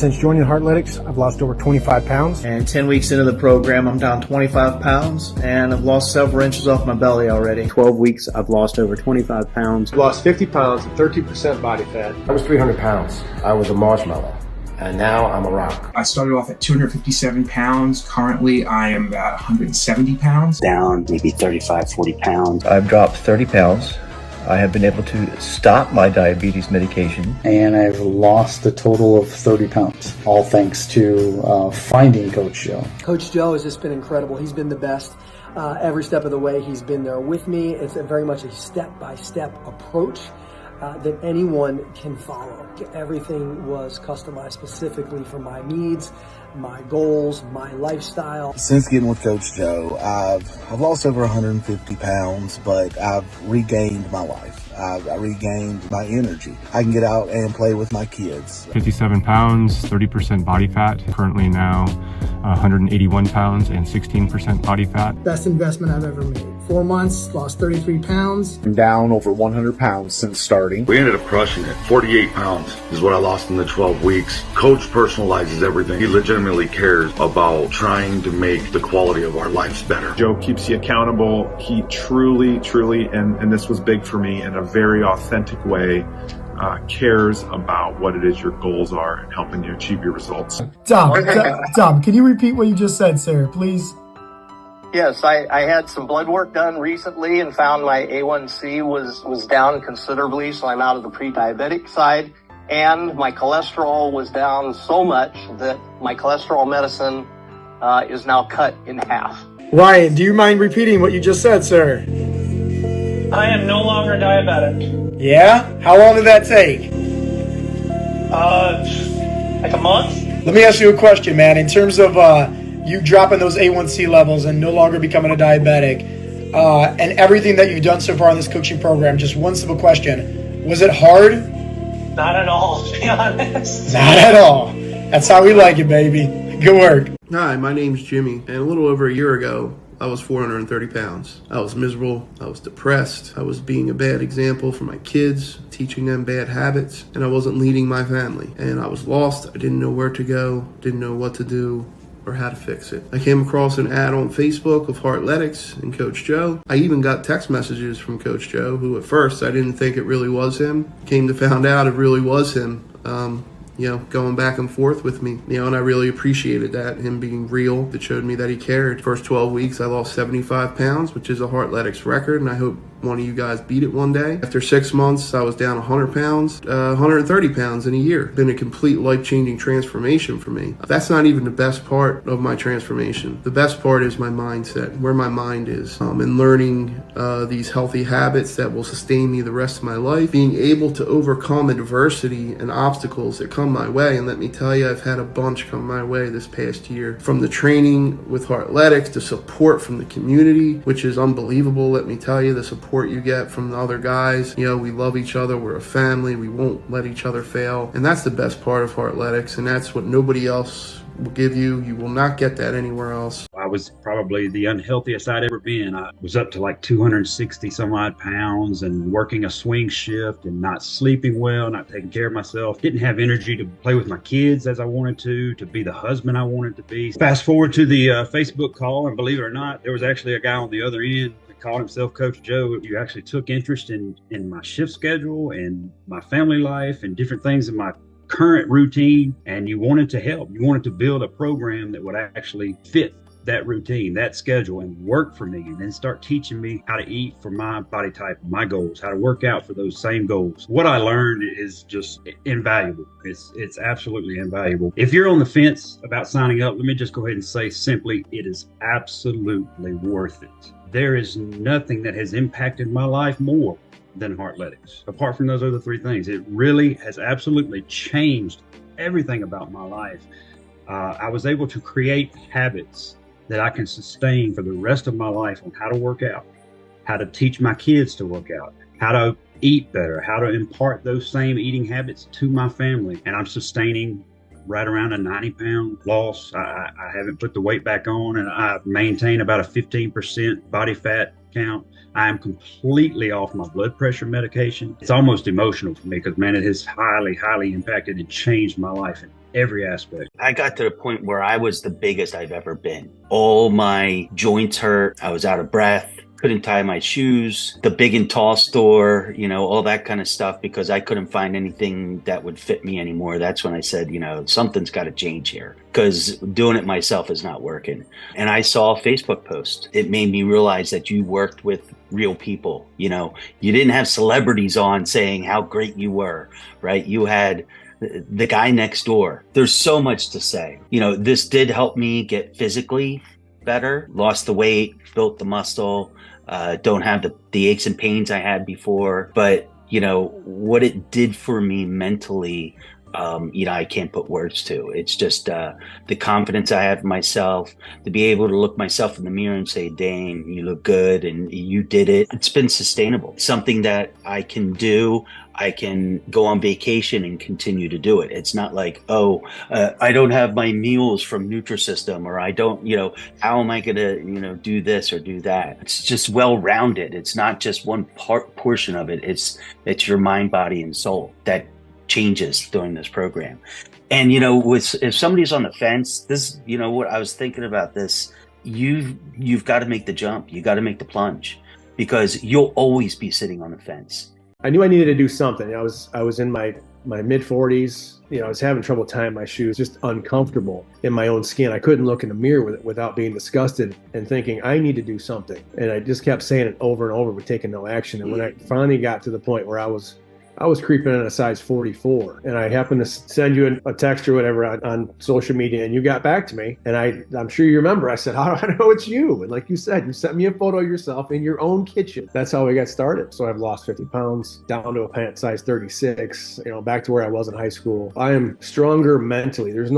Since joining Heartletics, I've lost over 25 pounds. And 10 weeks into the program, I'm down 25 pounds, and I've lost several inches off my belly already. 12 weeks, I've lost over 25 pounds. I've lost 50 pounds and 13% body fat. I was 300 pounds. I was a marshmallow. And now I'm a rock. I started off at 257 pounds. Currently, I am about 170 pounds. Down maybe 35, 40 pounds. I've dropped 30 pounds. I have been able to stop my diabetes medication. And I've lost a total of 30 pounds, all thanks to finding Coach Joe. Coach Joe has just been incredible. He's been the best. Every step of the way, he's been there with me. It's very much a step-by-step approach that anyone can follow. Everything was customized specifically for my needs, my goals, my lifestyle. Since getting with Coach Joe, I've lost over 150 pounds, but I've regained my life. I regained my energy. I can get out and play with my kids. 57 pounds, 30% body fat. Currently now 181 pounds and 16% body fat. Best investment I've ever made. 4 months, lost 33 pounds. I'm down over 100 pounds since starting. We ended up crushing it. 48 pounds is what I lost in the 12 weeks. Coach personalizes everything. He legitimately cares about trying to make the quality of our lives better. Joe keeps you accountable. He truly, and this was big for me, in a very authentic way, cares about what it is your goals are and helping you achieve your results. Tom, can you repeat what you just said, sir, please? Yes, I had some blood work done recently and found my A1C was down considerably, so I'm out of the pre-diabetic side. And my cholesterol was down so much that my cholesterol medicine is now cut in half. Ryan, do you mind repeating what you just said, sir? I am no longer diabetic. Yeah? How long did that take? Like a month. Let me ask you a question, man. In terms of you dropping those A1C levels and no longer becoming a diabetic, and everything that you've done so far in this coaching program, just one simple question. Was it hard? Not at all, to be honest. Not at all. That's how we like it, baby. Good work. Hi, my name's Jimmy, and a little over a year ago, I was 430 pounds. I was miserable, I was depressed, I was being a bad example for my kids, teaching them bad habits, and I wasn't leading my family. And I was lost, I didn't know where to go, didn't know what to do, or how to fix it. I came across an ad on Facebook of Heartletics and Coach Joe. I even got text messages from Coach Joe, who at first I didn't think it really was him. Came to find out it really was him. Going back and forth with me, and I really appreciated that, him being real. It showed me that he cared. First 12 weeks, I lost 75 pounds, which is a Heartletics record, and I hope one of you guys beat it one day. After 6 months, I was down 100 pounds, 130 pounds in a year. Been a complete life-changing transformation for me. That's not even the best part of my transformation. The best part is my mindset, where my mind is, and learning these healthy habits that will sustain me the rest of my life, being able to overcome adversity and obstacles that come my way. And let me tell you, I've had a bunch come my way this past year. From the training with Heartletics, the support from the community, which is unbelievable. Let me tell you, the support you get from the other guys. We love each other. We're a family. We won't let each other fail. And that's the best part of Heartletics. And that's what nobody else will give you. You will not get that anywhere else. I was probably the unhealthiest I'd ever been. I was up to like 260 some odd pounds and working a swing shift and not sleeping well, not taking care of myself. Didn't have energy to play with my kids as I wanted to be the husband I wanted to be. Fast forward to the Facebook call, and believe it or not, there was actually a guy on the other end that called himself Coach Joe. You actually took interest in my shift schedule and my family life and different things in my current routine, and you wanted to help. You wanted to build a program that would actually fit that routine, that schedule, and work for me, and then start teaching me how to eat for my body type, my goals, how to work out for those same goals. What I learned is just invaluable. It's absolutely invaluable. If you're on the fence about signing up, let me just go ahead and say simply, it is absolutely worth it. There is nothing that has impacted my life more than Heartletics. Apart from those other three things, it really has absolutely changed everything about my life. I was able to create habits that I can sustain for the rest of my life on how to work out, how to teach my kids to work out, how to eat better, how to impart those same eating habits to my family. And I'm sustaining right around a 90-pound loss. I haven't put the weight back on, and I maintain about a 15% body fat count. I am completely off my blood pressure medication. It's almost emotional for me because, man, it has highly, highly impacted and changed my life in every aspect. I got to the point where I was the biggest I've ever been. All my joints hurt. I was out of breath. Couldn't tie my shoes. The big and tall store, all that kind of stuff, because I couldn't find anything that would fit me anymore. That's when I said, something's got to change here, because doing it myself is not working. And I saw a Facebook post. It made me realize that you worked with real people. You didn't have celebrities on saying how great you were, right? You had the guy next door. There's so much to say. This did help me get physically better, lost the weight, built the muscle, don't have the aches and pains I had before. But, what it did for me mentally, I can't put words to. It's just the confidence I have in myself, to be able to look myself in the mirror and say, dang, you look good and you did it. It's been sustainable. Something that I can do. I can go on vacation and continue to do it. It's not like, I don't have my meals from Nutrisystem, or I don't, how am I going to, do this or do that? It's just well-rounded. It's not just one portion of it. It's your mind, body, and soul that changes during this program. And, if somebody's on the fence, this, what I was thinking about this, you've got to make the jump. You got to make the plunge, because you'll always be sitting on the fence. I knew I needed to do something. I was in my mid 40s. I was having trouble tying my shoes, just uncomfortable in my own skin. I couldn't look in the mirror with it without being disgusted and thinking I need to do something. And I just kept saying it over and over, but taking no action. And when I finally got to the point where I was creeping in a size 44, and I happened to send you a text or whatever on social media, and you got back to me, and I'm sure you remember, I said, how do I know it's you? And like you said, you sent me a photo of yourself in your own kitchen. That's how we got started. So I've lost 50 pounds, down to a pant size 36, back to where I was in high school. I am stronger mentally. There's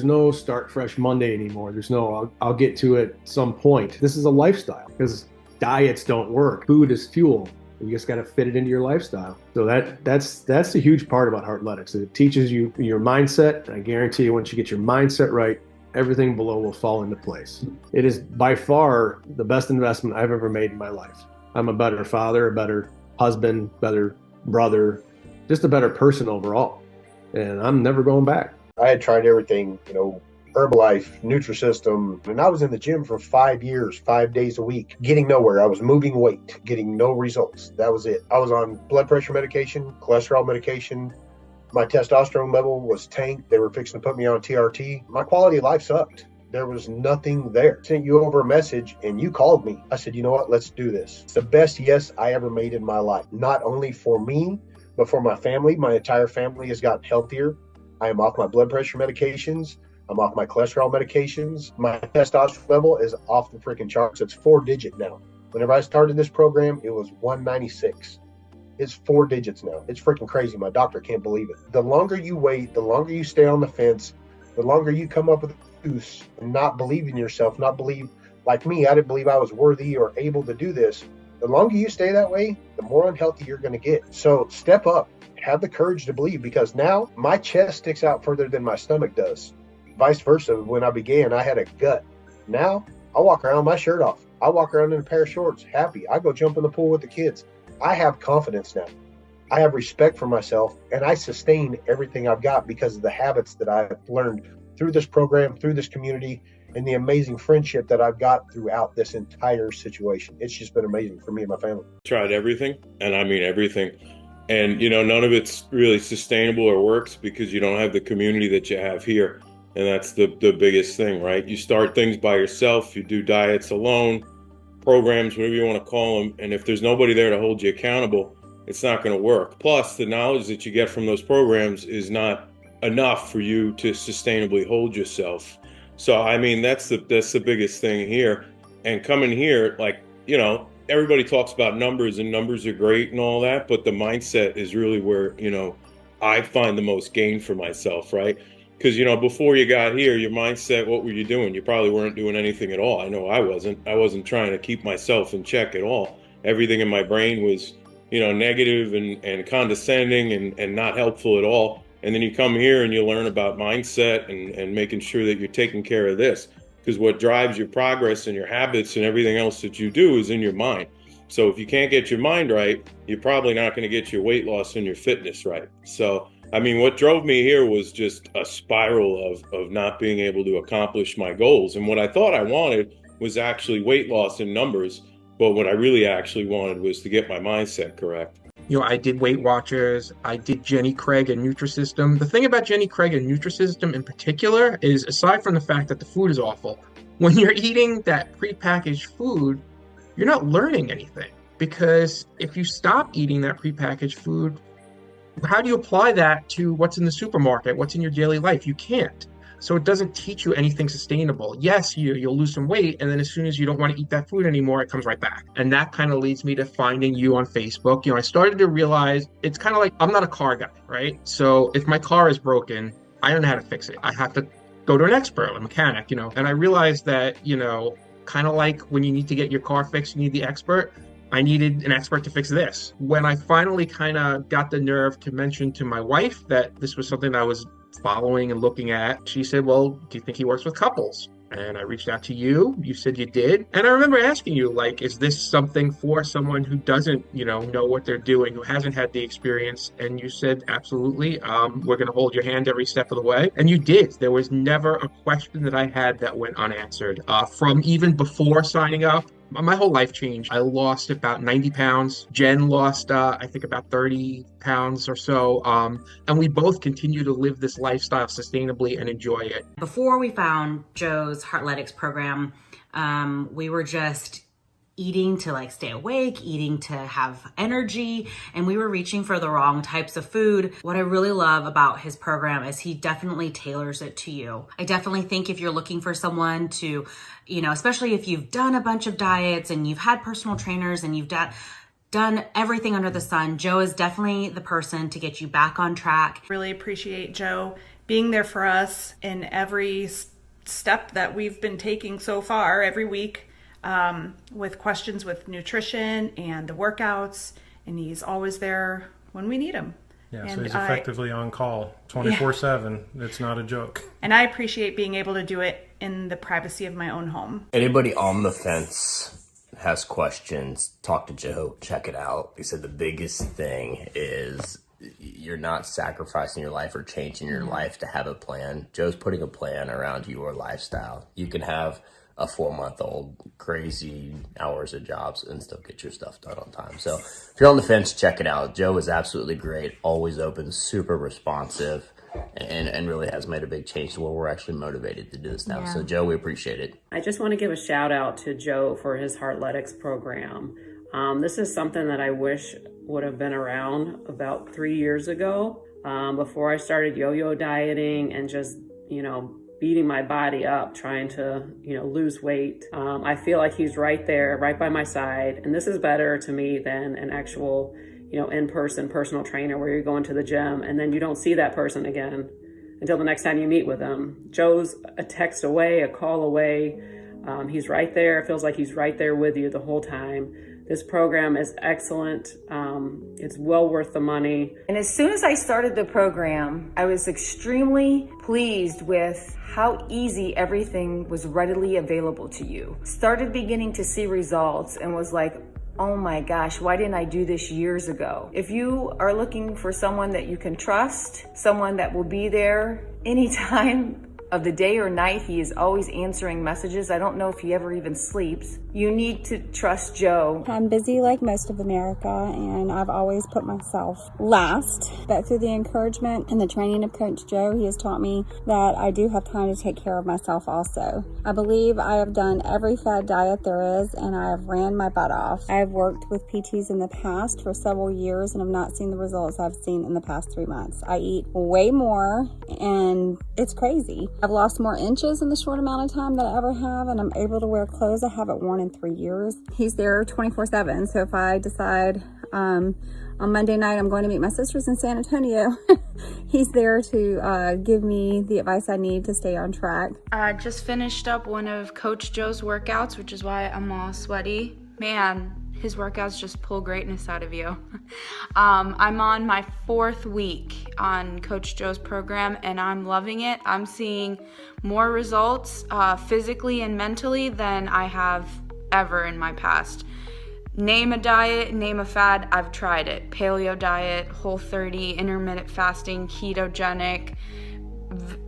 no start fresh Monday anymore. There's no, I'll get to it some point. This is a lifestyle, because diets don't work. Food is fuel. You just got to fit it into your lifestyle. So that's the huge part about Heartletics. It teaches you your mindset. And I guarantee you, once you get your mindset right, everything below will fall into place. It is by far the best investment I've ever made in my life. I'm a better father, a better husband, better brother, just a better person overall. And I'm never going back. I had tried everything, Herbalife, Nutrisystem, and I was in the gym for 5 years, 5 days a week, getting nowhere. I was moving weight, getting no results. That was it. I was on blood pressure medication, cholesterol medication. My testosterone level was tanked. They were fixing to put me on TRT. My quality of life sucked. There was nothing there. I sent you over a message and you called me. I said, you know what? Let's do this. It's the best yes I ever made in my life. Not only for me, but for my family. My entire family has gotten healthier. I am off my blood pressure medications. I'm off my cholesterol medications. My testosterone level is off the freaking charts. It's 4-digit now. Whenever I started this program, it was 196. It's 4 digits now. It's freaking crazy. My doctor can't believe it. The longer you wait, the longer you stay on the fence, the longer you come up with an excuse and not believe in yourself, not believe, like me, I didn't believe I was worthy or able to do this. The longer you stay that way, the more unhealthy you're going to get. So step up, have the courage to believe, because now my chest sticks out further than my stomach does. Vice versa, when I began, I had a gut. Now, I walk around with my shirt off. I walk around in a pair of shorts, happy. I go jump in the pool with the kids. I have confidence now. I have respect for myself, and I sustain everything I've got because of the habits that I've learned through this program, through this community, and the amazing friendship that I've got throughout this entire situation. It's just been amazing for me and my family. Tried everything, and I mean everything. And, none of it's really sustainable or works because you don't have the community that you have here. And that's the biggest thing, right? You start things by yourself, you do diets alone, programs, whatever you want to call them. And if there's nobody there to hold you accountable, it's not going to work. Plus, the knowledge that you get from those programs is not enough for you to sustainably hold yourself. So, I mean, that's the biggest thing here. And coming here, everybody talks about numbers, and numbers are great and all that, but the mindset is really where, I find the most gain for myself, right? Because, before you got here, your mindset, what were you doing? You probably weren't doing anything at all. I know I wasn't. I wasn't trying to keep myself in check at all. Everything in my brain was, negative and condescending and not helpful at all. And then you come here and you learn about mindset and making sure that you're taking care of this. Because what drives your progress and your habits and everything else that you do is in your mind. So if you can't get your mind right, you're probably not going to get your weight loss and your fitness right. So I mean, what drove me here was just a spiral of not being able to accomplish my goals. And what I thought I wanted was actually weight loss in numbers. But what I really actually wanted was to get my mindset correct. You know, I did Weight Watchers, I did Jenny Craig and Nutrisystem. The thing about Jenny Craig and Nutrisystem in particular is, aside from the fact that the food is awful, when you're eating that prepackaged food, you're not learning anything. Because if you stop eating that prepackaged food, how do you apply that to what's in the supermarket, what's in your daily life? You can't. So it doesn't teach you anything sustainable. Yes, you'll lose some weight, and then as soon as you don't want to eat that food anymore, it comes right back. And that kind of leads me to finding you on Facebook. You know, I started to realize it's kind of like, I'm not a car guy, right? So if my car is broken, I don't know how to fix it. I have to go to an expert, a mechanic, you know. And I realized that, you know, kind of like when you need to get your car fixed, you need the expert. I needed an expert to fix this. When I finally kind of got the nerve to mention to my wife that this was something I was following and looking at, she said, well, do you think he works with couples? And I reached out to you. You said you did. And I remember asking you, like, is this something for someone who doesn't, you know what they're doing, who hasn't had the experience? And you said, absolutely. We're going to hold your hand every step of the way. And you did. There was never a question that I had that went unanswered. From even before signing up, my whole life changed. I lost about 90 pounds. Jen lost, I think, about 30 pounds or so. And we both continue to live this lifestyle sustainably and enjoy it. Before we found Joe's Heartletics program, we were just eating to like stay awake, eating to have energy, and we were reaching for the wrong types of food. What I really love about his program is he definitely tailors it to you. I definitely think if you're looking for someone to, especially if you've done a bunch of diets and you've had personal trainers and you've done everything under the sun, Joe is definitely the person to get you back on track. Really appreciate Joe being there for us in every step that we've been taking so far, every week. With questions with nutrition and the workouts, and he's always there when we need him. Yeah, so he's effectively on call 24/7. It's not a joke. And I appreciate being able to do it in the privacy of my own home. Anybody on the fence has questions, talk to Joe, check it out. He said the biggest thing is you're not sacrificing your life or changing your life to have a plan. Joe's putting a plan around your lifestyle. You can have a 4-month-old, crazy hours of jobs and still get your stuff done on time. So if you're on the fence, check it out. Joe is absolutely great, always open, super responsive, and really has made a big change to where we're actually motivated to do this now. Yeah. So Joe, we appreciate it. I just want to give a shout out to Joe for his Heartletics program. This is something that I wish would have been around about 3 years ago, before I started yo-yo dieting and just, beating my body up, trying to, lose weight. I feel like he's right there, right by my side. And this is better to me than an actual, in-person personal trainer where you're going to the gym and then you don't see that person again until the next time you meet with them. Joe's a text away, a call away. He's right there. It feels like he's right there with you the whole time. This program is excellent. It's well worth the money. And as soon as I started the program, I was extremely pleased with how easy everything was readily available to you. Started beginning to see results and was like, oh my gosh, why didn't I do this years ago? If you are looking for someone that you can trust, someone that will be there anytime of the day or night, he is always answering messages. I don't know if he ever even sleeps. You need to trust Joe. I'm busy like most of America, and I've always put myself last. But through the encouragement and the training of Coach Joe, he has taught me that I do have time to take care of myself also. I believe I have done every fad diet there is, and I have ran my butt off. I have worked with PTs in the past for several years and have not seen the results I've seen in the past 3 months. I eat way more, and it's crazy. I've lost more inches in the short amount of time that I ever have, and I'm able to wear clothes I haven't worn in 3 years. He's there 24/7, so if I decide on Monday night I'm going to meet my sisters in San Antonio, he's there to give me the advice I need to stay on track. I just finished up one of Coach Joe's workouts, which is why I'm all sweaty. Man, his workouts just pull greatness out of you. I'm on my 4th week on Coach Joe's program, and I'm loving it. I'm seeing more results physically and mentally than I have ever in my past. Name a diet, name a fad, I've tried it. Paleo diet, Whole30, intermittent fasting, ketogenic,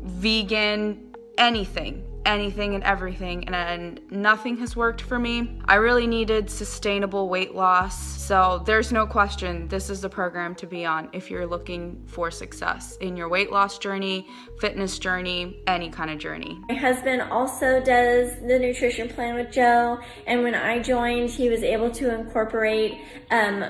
vegan, anything and everything, and nothing has worked for me. I really needed sustainable weight loss, so there's no question this is the program to be on if you're looking for success in your weight loss journey, fitness journey, any kind of journey. My husband also does the nutrition plan with Joe, and when I joined, he was able to incorporate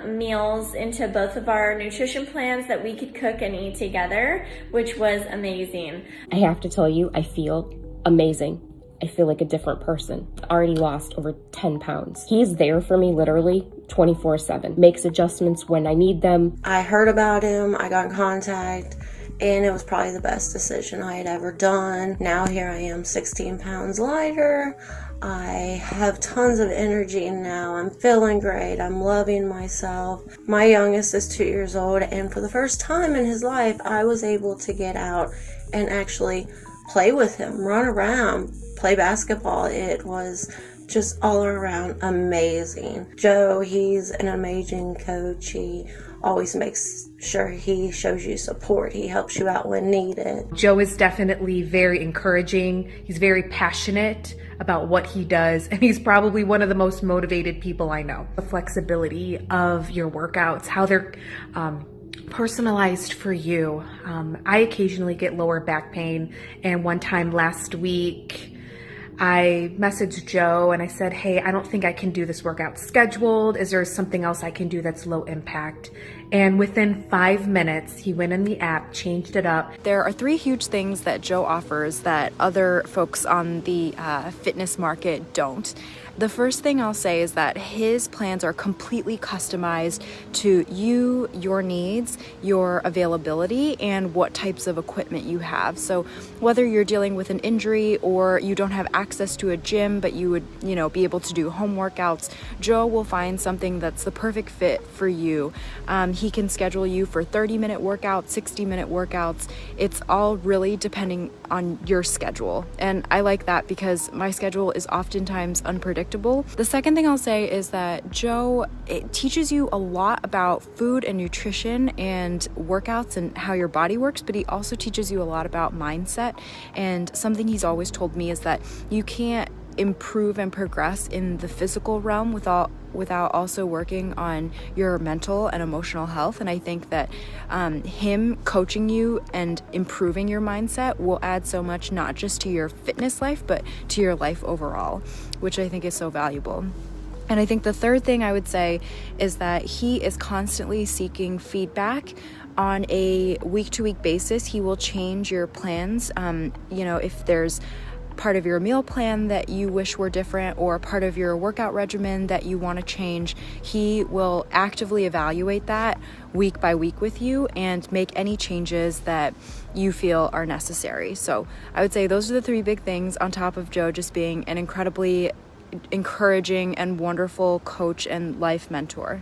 meals into both of our nutrition plans that we could cook and eat together, which was amazing. I have to tell you, I feel amazing. I feel like a different person. I already lost over 10 pounds. He's there for me literally 24/7. Makes adjustments when I need them. I heard about him, I got in contact, and it was probably the best decision I had ever done. Now here I am 16 pounds lighter. I have tons of energy now. I'm feeling great. I'm loving myself. My youngest is 2 years old, and for the first time in his life, I was able to get out and actually play with him, run around, play basketball. It was just all around amazing. Joe, he's an amazing coach. He always makes sure he shows you support. He helps you out when needed. Joe is definitely very encouraging. He's very passionate about what he does, and he's probably one of the most motivated people I know. The flexibility of your workouts, how they're personalized for you. I occasionally get lower back pain, and one time last week I messaged Joe and I said, hey, I don't think I can do this workout scheduled. Is there something else I can do that's low impact? And within 5 minutes, he went in the app, changed it up. There are 3 huge things that Joe offers that other folks on the fitness market don't. The first thing I'll say is that his plans are completely customized to you, your needs, your availability, and what types of equipment you have. So whether you're dealing with an injury or you don't have access to a gym, but you would, be able to do home workouts, Joe will find something that's the perfect fit for you. He can schedule you for 30-minute workouts, 60-minute workouts. It's all really depending on your schedule. And I like that because my schedule is oftentimes unpredictable. The second thing I'll say is that Joe teaches you a lot about food and nutrition and workouts and how your body works, but he also teaches you a lot about mindset. And something he's always told me is that you can't improve and progress in the physical realm without also working on your mental and emotional health. And I think that him coaching you and improving your mindset will add so much, not just to your fitness life, but to your life overall, which I think is so valuable. And I think the third thing I would say is that he is constantly seeking feedback on a week-to-week basis. He will change your plans. If there's part of your meal plan that you wish were different or part of your workout regimen that you want to change, he will actively evaluate that week by week with you and make any changes that you feel are necessary. So I would say those are the 3 big things, on top of Joe just being an incredibly encouraging and wonderful coach and life mentor.